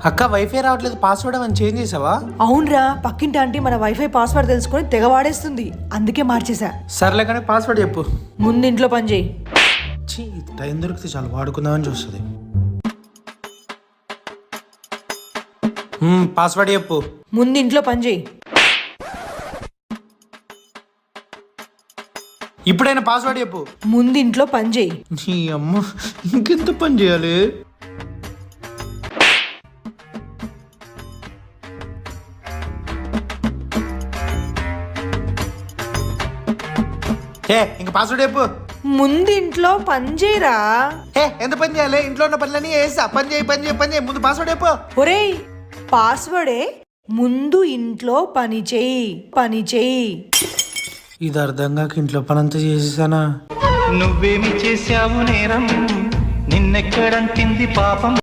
అక్క వైఫై రావట్లేదు, పాస్వర్డ్ అని చేంజ్ చేసావా? అవునరా, పక్కింటి ఆంటీ మన వైఫై పాస్వర్డ్ తెలుసుకొని తెగ వాడేస్తుంది, అందుకే మార్చేసా. సర్లే కానీ పాస్వర్డ్ చెప్పు. ముందు ఇంట్లో పని చేయి. టైం దొరికితే చాలు వాడుకుందామని చూస్తుంది. పాస్వర్డ్ చెప్పు. ముందు ఇంట్లో పని చేయి. ఇప్పుడైనా పాస్వర్డ్ చెప్పు. ముందు ఇంట్లో పని చేయి. నీ అమ్మ, ఇంకెంత పని చేయాలి? ఇంక పాస్వర్డ్ చెప్పు. ముందు ఇంట్లో పని చేయరా. ఎంత పని చేయాలి? ఇంట్లో ఉన్న పనులన్నీ వేసా. పని చేయి పని చేయి పని చేయి, ముందు పాస్వర్డ్ చెప్పు. ఒరేయ్, పాస్వర్డే ముందు ఇంట్లో పని చేయి. పని చేయి. ఇది అర్థం కాక ఇంట్లో పని అంతా చేసేసానా? నువ్వేమి చేశావు నేరం, నిన్నెక్కడంటింది పాపం.